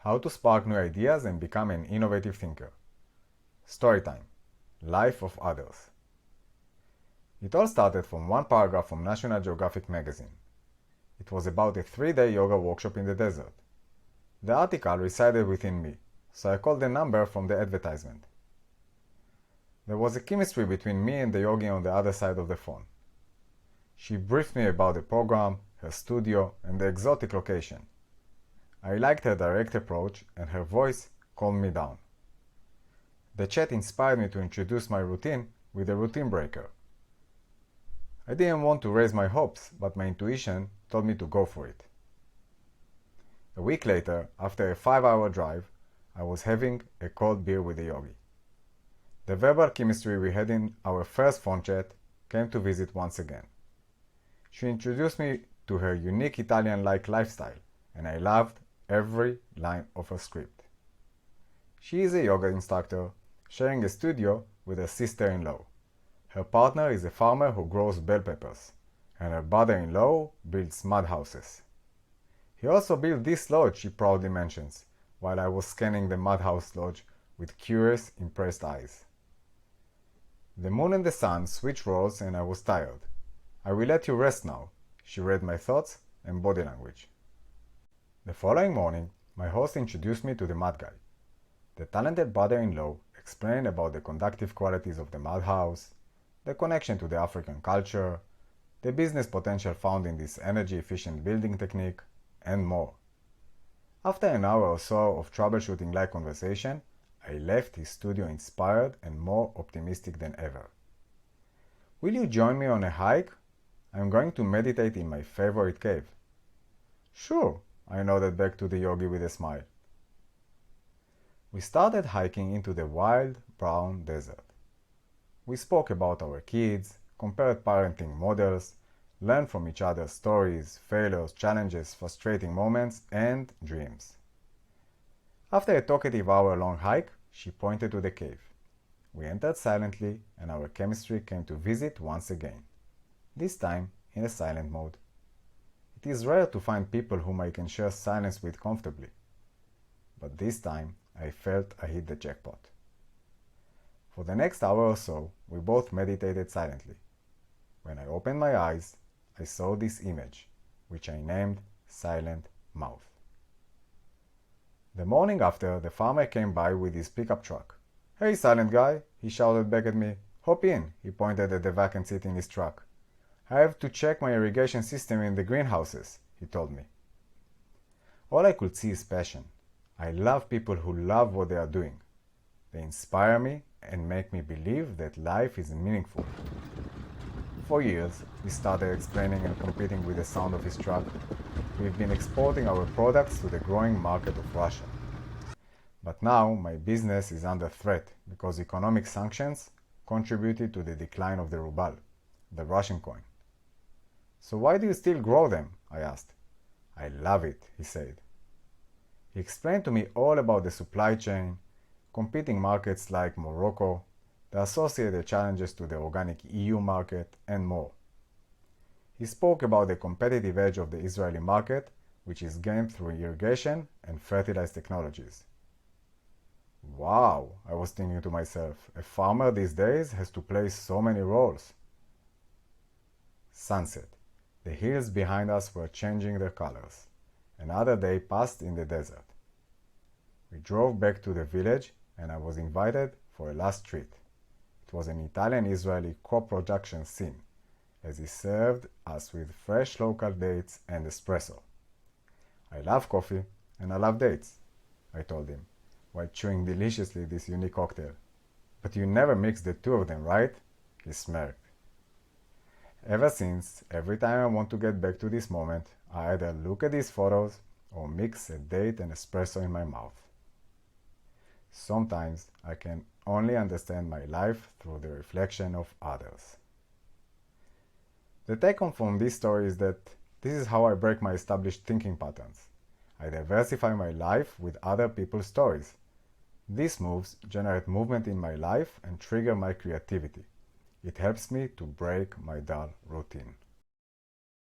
How to spark new ideas and become an innovative thinker. Storytime. Life of others. It all started from one paragraph from National Geographic magazine. It was about a 3-day yoga workshop in the desert. The article resided within me, so I called the number from the advertisement. There was a chemistry between me and the yogi on the other side of the phone. She briefed me about the program, her studio, and the exotic location. I liked her direct approach, and her voice calmed me down. The chat inspired me to introduce my routine with a routine breaker. I didn't want to raise my hopes, but my intuition told me to go for it. A week later, after a 5-hour drive, I was having a cold beer with the yogi. The verbal chemistry we had in our first phone chat came to visit once again. She introduced me to her unique Italian-like lifestyle, and I loved every line of her script. She is a yoga instructor, sharing a studio with her sister-in-law. Her partner is a farmer who grows bell peppers, and her brother-in-law builds mud houses. He also built this lodge, she proudly mentions, while I was scanning the mud house lodge with curious, impressed eyes. The moon and the sun switched roles and I was tired. I will let you rest now, she read my thoughts and body language. The following morning, my host introduced me to the mud guy. The talented brother-in-law explained about the conductive qualities of the mud house, the connection to the African culture, the business potential found in this energy-efficient building technique, and more. After an hour or so of troubleshooting-like conversation, I left his studio inspired and more optimistic than ever. Will you join me on a hike? I'm going to meditate in my favorite cave. Sure, I nodded back to the yogi with a smile. We started hiking into the wild, brown desert. We spoke about our kids, compared parenting models, learned from each other's stories, failures, challenges, frustrating moments, and dreams. After a talkative hour-long hike, she pointed to the cave. We entered silently, and our chemistry came to visit once again, this time in a silent mode. It is rare to find people whom I can share silence with comfortably, but this time I felt I hit the jackpot. For the next hour or so, we both meditated silently. When I opened my eyes, I saw this image, which I named Silent Mouth. The morning after, the farmer came by with his pickup truck. "Hey, silent guy," he shouted back at me. "Hop in," he pointed at the vacant seat in his truck. "I have to check my irrigation system in the greenhouses," he told me. All I could see is passion. I love people who love what they are doing. They inspire me and make me believe that life is meaningful. For years, he started explaining and competing with the sound of his truck. We've been exporting our products to the growing market of Russia. But now my business is under threat because economic sanctions contributed to the decline of the ruble, the Russian coin. "So why do you still grow them?" I asked. "I love it," he said. He explained to me all about the supply chain, competing markets like Morocco, the associated challenges to the organic EU market, and more. He spoke about the competitive edge of the Israeli market, which is gained through irrigation and fertilized technologies. Wow, I was thinking to myself, a farmer these days has to play so many roles. Sunset. The hills behind us were changing their colors. Another day passed in the desert. We drove back to the village and I was invited for a last treat. It was an Italian-Israeli co-production scene, as he served us with fresh local dates and espresso. "I love coffee and I love dates," I told him, while chewing deliciously this unique cocktail. "But you never mix the two of them, right?" He smirked. Ever since, every time I want to get back to this moment, I either look at these photos or mix a date and espresso in my mouth. Sometimes I can only understand my life through the reflection of others. The take-home from this story is that this is how I break my established thinking patterns. I diversify my life with other people's stories. These moves generate movement in my life and trigger my creativity. It helps me to break my dull routine.